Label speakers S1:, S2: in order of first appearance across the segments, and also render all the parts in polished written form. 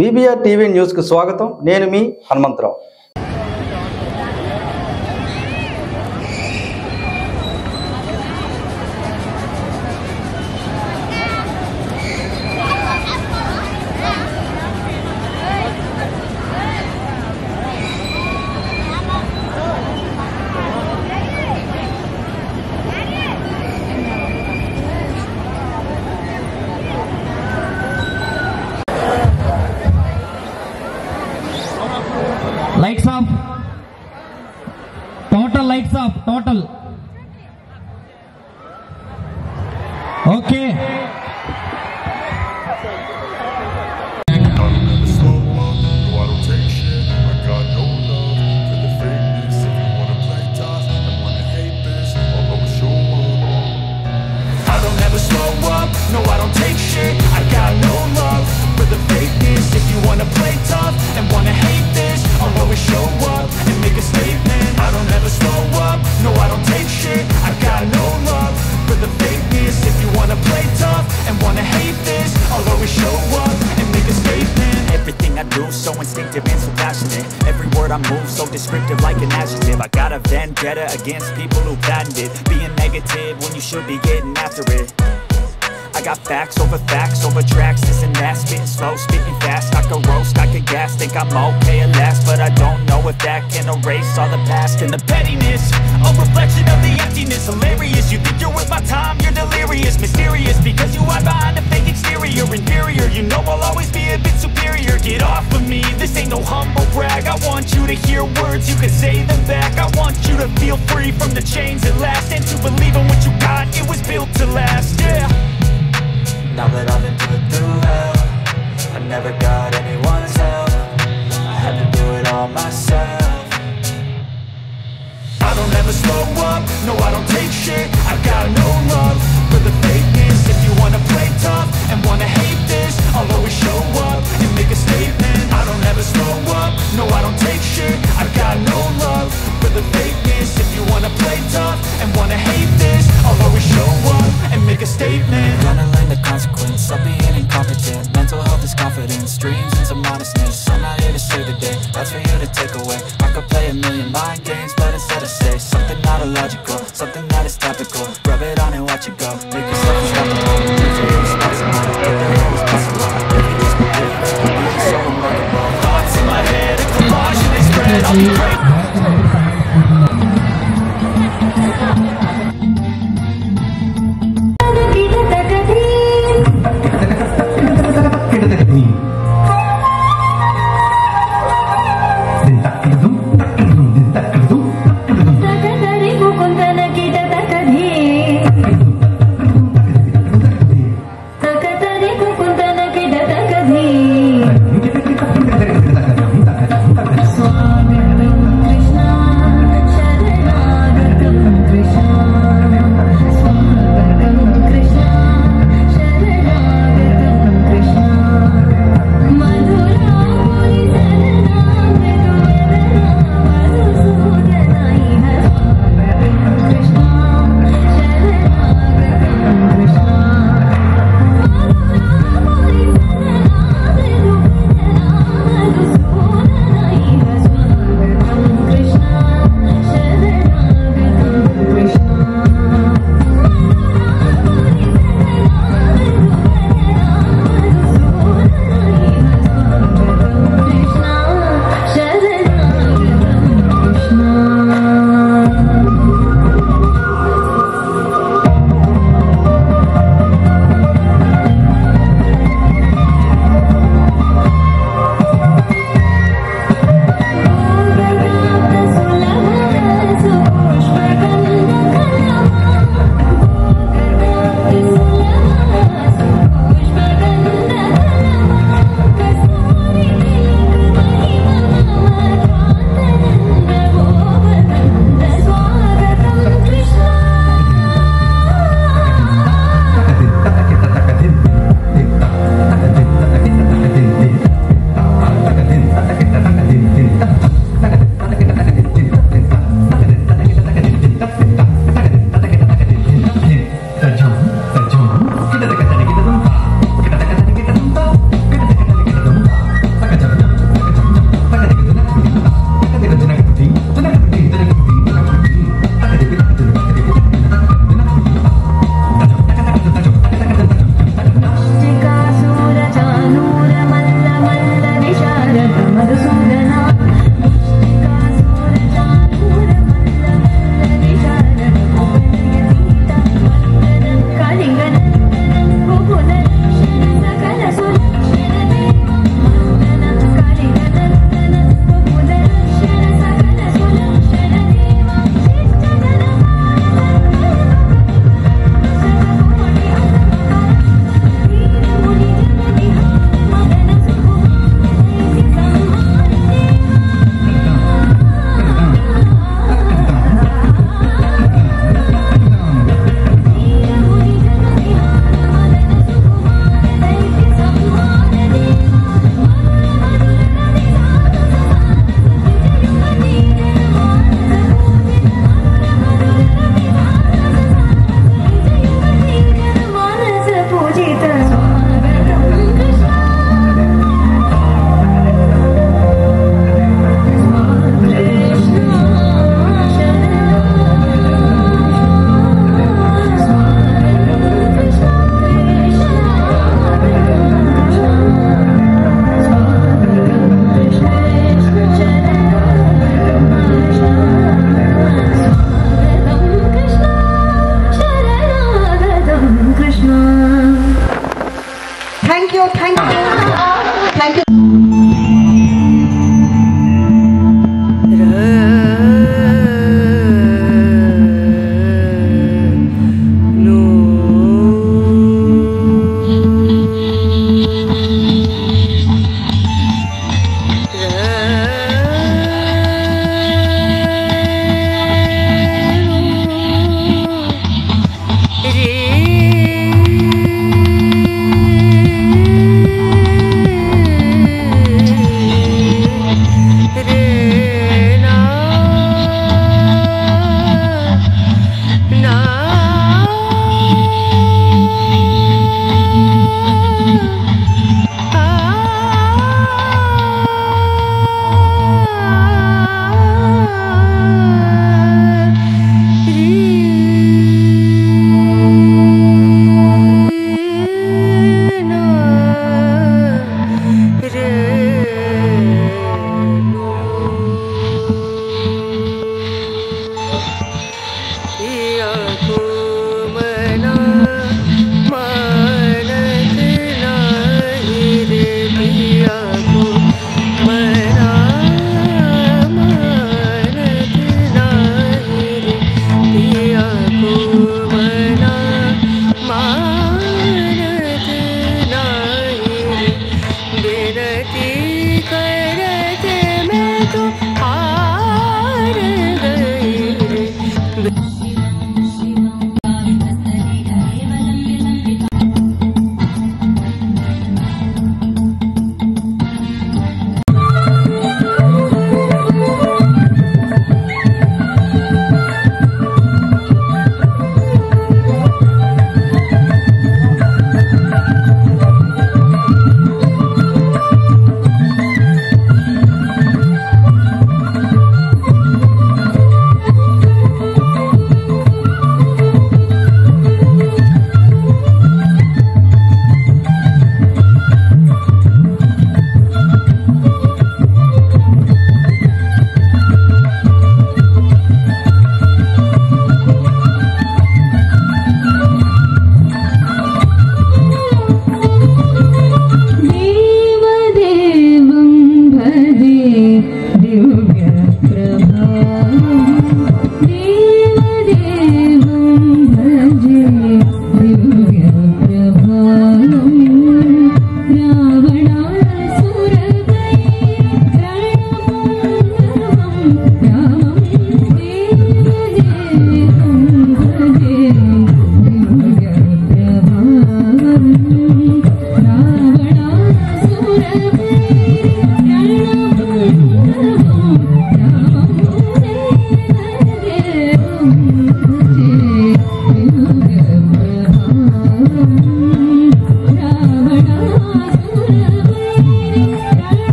S1: BBR TV న్యూస్కు స్వాగతం. నేను మీ Hanumantharao.
S2: Lights off. Total lights off. Total. Okay.
S3: No, I don't take shit. I got no love for the fakeness. If you wanna play tough and wanna hate this, I'll always show up and make a statement. I don't ever slow up. No, I don't take shit. I got no love for the fakeness. If you wanna play tough and wanna hate this, I'll always show up and make a statement. Everything I do so instinctive and so passionate. Every word I move so descriptive like an adjective. I got a vendetta against people who patented being negative when you should be getting after it. I got facts over tracks, this and that. Spitting slow, speaking fast. I could roast, I could gas. Think I'm okay at last, but I don't know if that can erase all the past and the pettiness. A reflection of the emptiness. Hilarious, you think you're worth my time, you're delirious. Mysterious, because you hide behind a fake exterior. Inferior, you know I'll always be a bit superior. Get off of me, this ain't no humble brag. I want you to hear words, you can say them back. I want you to feel free from the chains at last, and to believe in what you got, it was built to last, yeah. Now that I've been put through hell, I never got anyone's help. I had to do it all myself. I don't ever slow up, no I don't take shit. I got no love for the fakeness. If you wanna play tough and wanna hate this, I'll always show up and make a statement. I don't ever slow up, no I don't take shit. I got no love for the fakeness. If you wanna play tough and wanna hate this, I'll always show up and make a statement. Gonna learn the consequence of being incompetent. Mental health is confidence, dreams and some honestness. I'm not here to save the day, that's for you to take away. I could play a million mind games, but instead I say something not illogical, something that is topical. Rub it on and watch it go. Make yourself unstoppable. Dreams are irresponsible, but they're always possible. Every day's my favorite, you're so remarkable. Thoughts in my head, a collage and they spread. I'll be great.
S4: Kita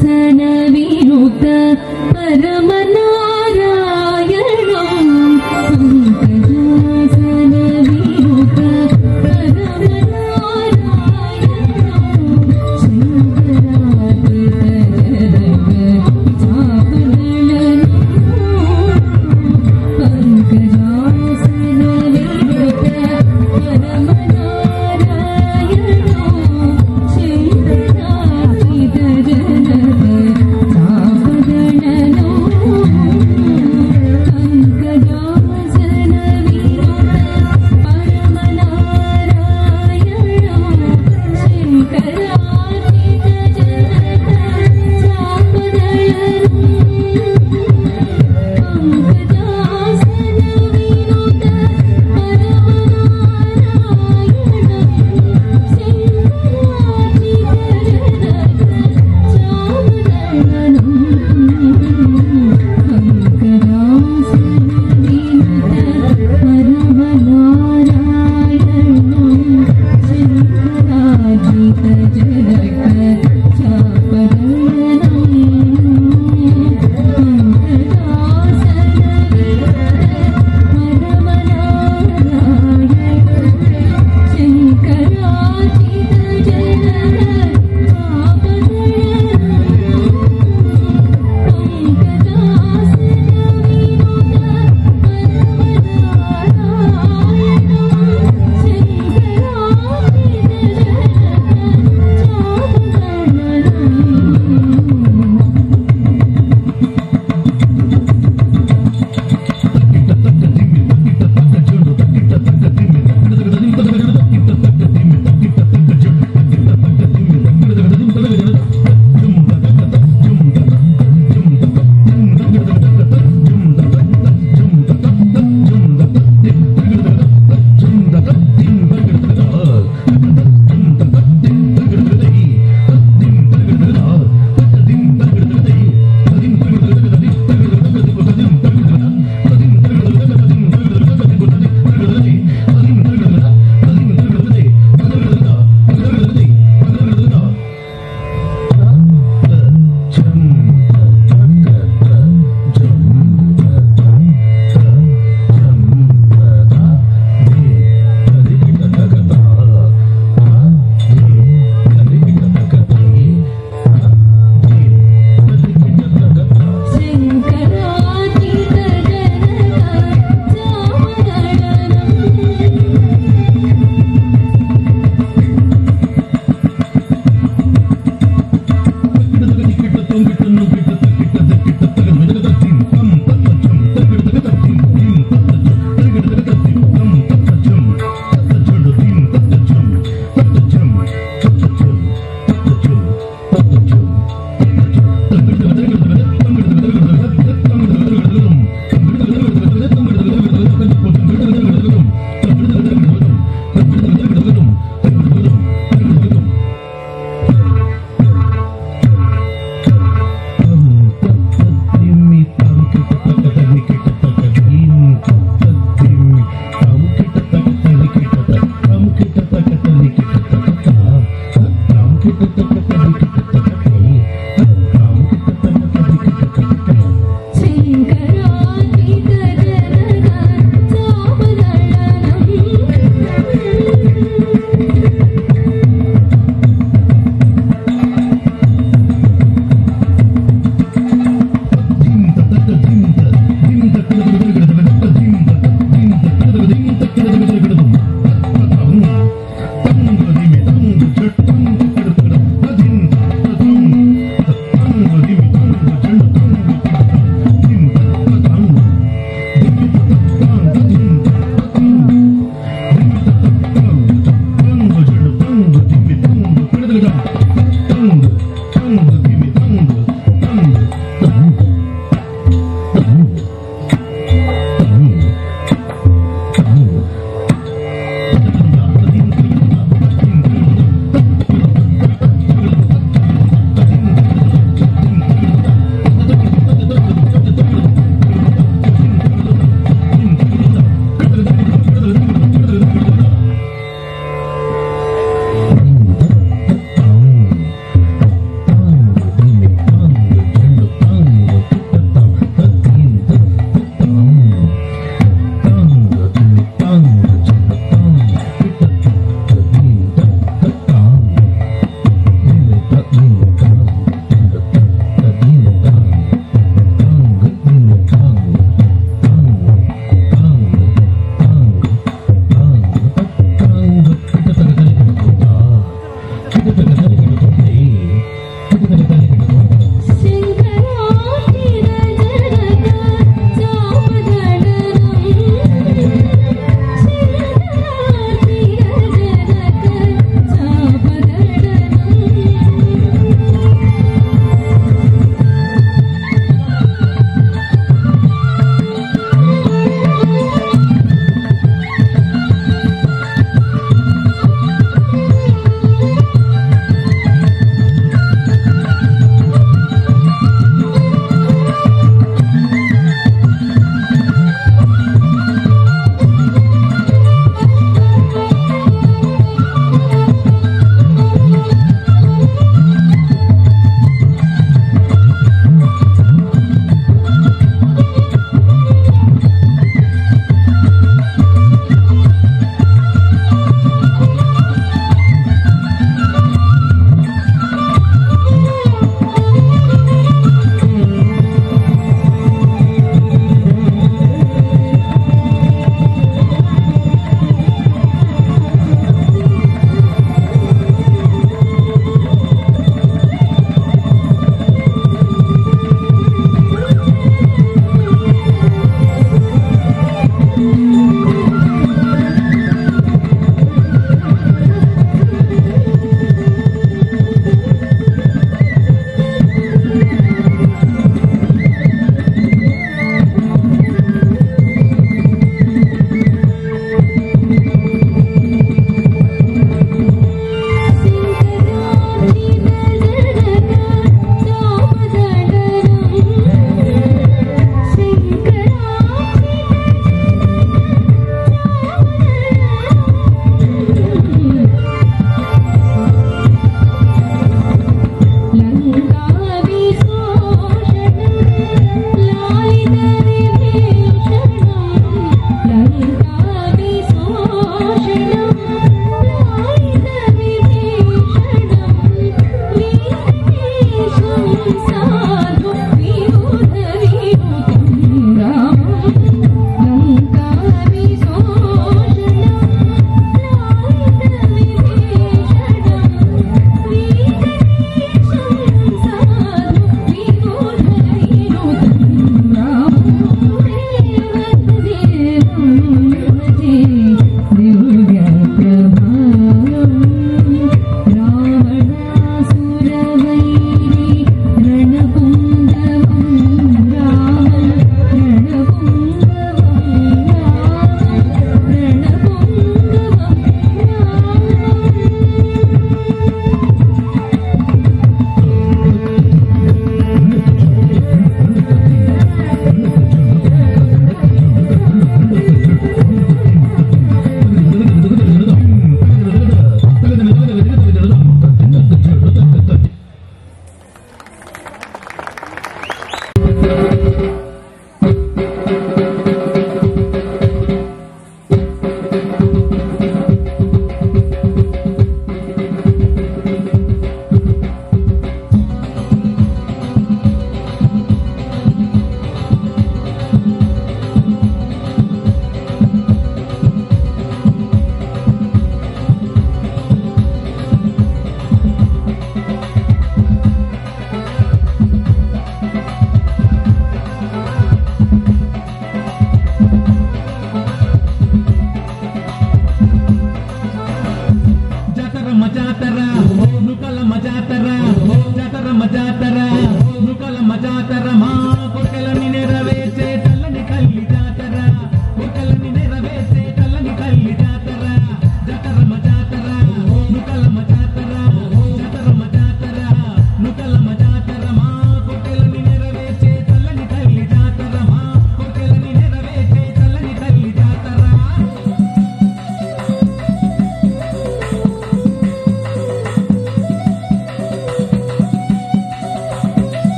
S2: Jana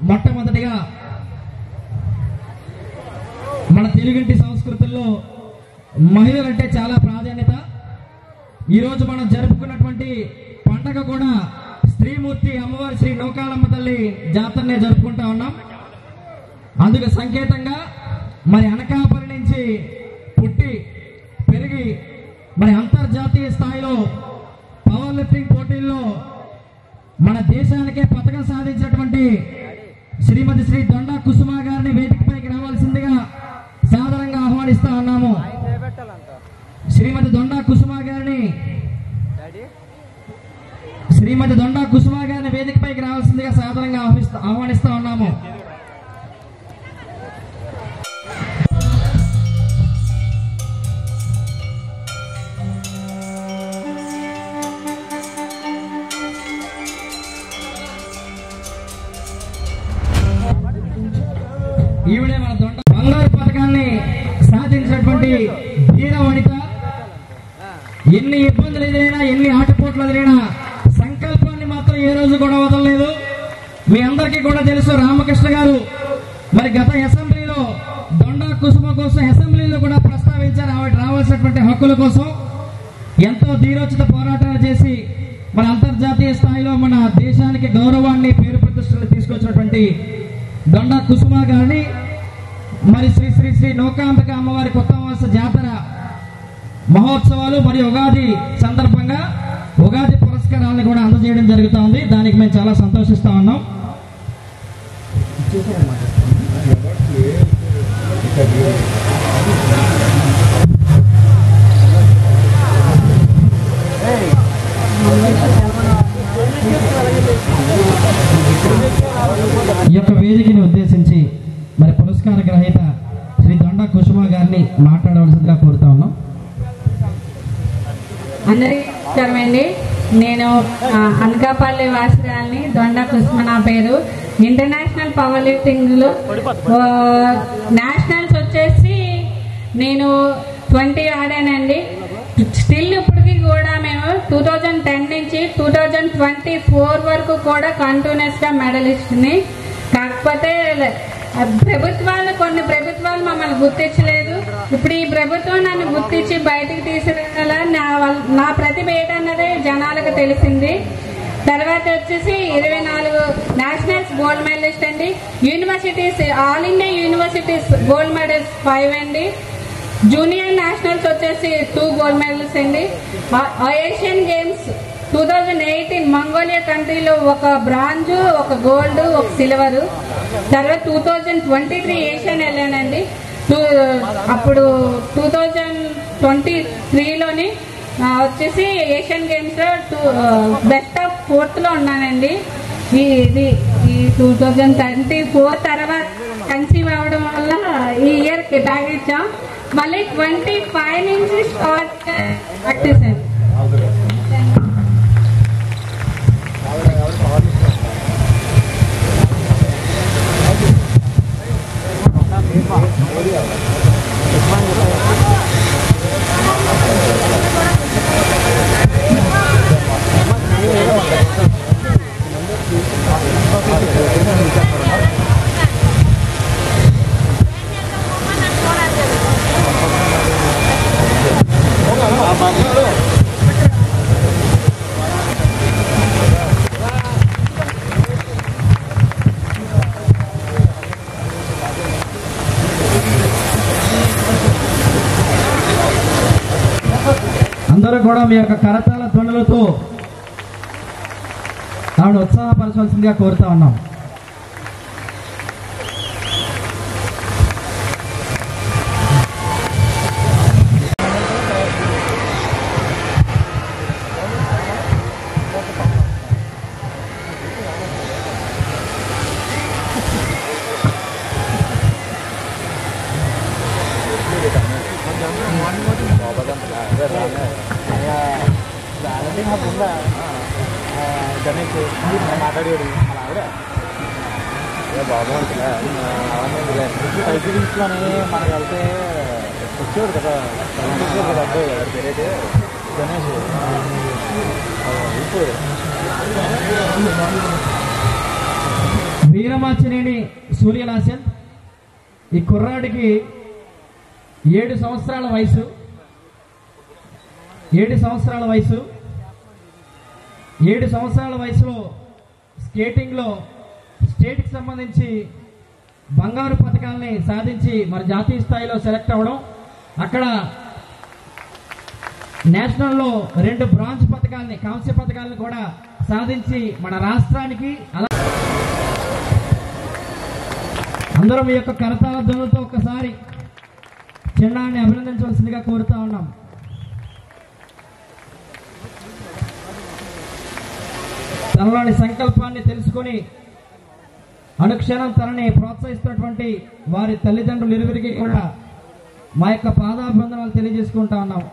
S2: మొట్టమొదటిగా మన తెలుగింటి సంస్కృతుల్లో మహిళలంటే చాలా ప్రాధాన్యత. ఈరోజు మనం జరుపుకున్నటువంటి పండగ కూడా స్త్రీమూర్తి అమ్మవారి శ్రీ నూకాలమ్మ తల్లి జాతరనే జరుపుకుంటా ఉన్నాం. అందుకు సంకేతంగా మరి అనకాపల్లి నుంచి పుట్టి పెరిగి మరి అంతర్జాతీయ స్థాయిలో పవర్ లిఫ్టింగ్ పోటీల్లో మన దేశానికే పథకం సాధించినటువంటి శ్రీమతి శ్రీ దొండా కుసుమ గారిని వేదికపైకి రావాల్సిందిగా సాదరంగా ఆహ్వానిస్తా ఉన్నాము. శ్రీమతి దొండా కుసుమ గారిని వేదికపైకి రావాల్సిందిగా సాదరంగా ఆహ్వానిస్తా ఉన్నాము. ఈవిడే మన దొండ బంగారు పథకాన్ని సాధించినటువంటి ధీర వనిత. ఎన్ని ఇబ్బందులు ఎదురైనా, ఎన్ని ఆటపోట్లు ఎదురైనా సంకల్పాన్ని మాత్రం ఏ రోజు కూడా వదలలేదు. మీ అందరికీ కూడా తెలుసు, రామకృష్ణ గారు మరి గత అసెంబ్లీలో దొండా కుసుమ కోసం అసెంబ్లీలో కూడా ప్రస్తావించారు. ఆవిడ రావాల్సినటువంటి హక్కుల కోసం ఎంతో ధీరోచిత పోరాటాలు చేసి మన అంతర్జాతీయ స్థాయిలో మన దేశానికి గౌరవాన్ని, పేరు ప్రతిష్టలు తీసుకొచ్చినటువంటి దొండా కుసుమ గారిని మరి శ్రీ శ్రీ శ్రీ నూకాంబిక అమ్మవారి కొత్త మాస జాతర మహోత్సవాలు మరియు ఉగాది సందర్భంగా ఉగాది పురస్కారాలను కూడా అందజేయడం జరుగుతోంది. దానికి మేము చాలా సంతోషిస్తా ఉన్నాం. ఈ యొక్క వేదికని ఉద్దేశించి మరి పురస్కార గ్రహీత శ్రీ దొండా కుసుమ గారిని మాట్లాడవలసిందిగా కోరుతా ఉన్నాం.
S4: అందరికీ నమస్కారమండి. నేను అనకాపల్లి వాసిరాల్ని, దొండా కుసుమ నా పేరు. ఇంటర్నేషనల్ పవర్ లిఫ్టింగ్లో నేషనల్స్ వచ్చేసి నేను 20 ఆడానండి. స్టిల్ ఇప్పటికి కూడా మేము 2010 నుంచి 2024 వరకు కూడా కంటిన్యూస్గా మెడలిస్ట్ని. కాకపోతే కొన్ని ప్రభుత్వాలు మమ్మల్ని గుర్తించలేదు. ఇప్పుడు ఈ ప్రభుత్వం నన్ను గుర్తించి బయటికి తీసుకురాగల నా ప్రతిభ ఏంటన్నదే జనాలకు తెలిసింది. తర్వాత వచ్చేసి 24 నేషనల్స్ గోల్డ్ మెడలిస్ట్ అండి. Universities, all India universities gold medals 5 అండి. జూనియర్ నేషనల్స్ వచ్చేసి 2 గోల్డ్ మెడల్స్ అండి. ఏషియన్ గేమ్స్ 2018 మంగోలియా కంట్రీలో 1 బ్రాంజ్, 1 గోల్డ్, 1 సిల్వర్. తర్వాత 2023 ఏషియన్ వెళ్ళానండి. అప్పుడు 2023లోని వచ్చేసి ఏషియన్ గేమ్స్ లో బెస్ట్ ఆఫ్ 4th ఉన్నానండి. ఈ 2024 తర్వాత కన్సీవ్ అవ్వడం వల్ల ఈ ఇయర్ బ్యాగ్ ఇచ్చాం. మళ్ళీ 25 నుంచి స్టార్ట్ ప్రాక్టీస్ అండి.
S2: అందరూ కూడా మీ యొక్క కరతాళ ధ్వనులతో ఆవిడ ఉత్సాహపరచాల్సిందిగా కోరుతా ఉన్నాం.
S5: మాట్లాడేది మన ఆవిడ బాబు పరిస్థితిలోనే మనకు వెళ్తే వచ్చేవాడు కదా అబ్బాయి ఎవరి పేరైతే గణేష్
S2: వీరమాచినేని సూర్యలాసన్. ఈ కుర్రాడికి 7 సంవత్సరాల వయసు. 7 సంవత్సరాల వయసులో స్కేటింగ్లో స్టేట్కి సంబంధించి బంగారు పథకాలని సాధించి మరి జాతీయ స్థాయిలో సెలెక్ట్ అవ్వడం, అక్కడ నేషనల్లో 2 బ్రాంజ్ పథకాలని, కాంస్య పథకాలను కూడా సాధించి మన రాష్ట్రానికి అందరం ఈ యొక్క కరతాళ ధ్వనులతో ఒక్కసారి చిన్నాన్ని అభినందించవలసిందిగా కోరుతా ఉన్నాం. తనలోని సంకల్పాన్ని తెలుసుకొని అనుక్షణం తనని ప్రోత్సహిస్తున్నటువంటి వారి తల్లిదండ్రులు ఇరువురికి కూడా మా యొక్క పాదాభివందనాలు తెలియజేసుకుంటా ఉన్నాం.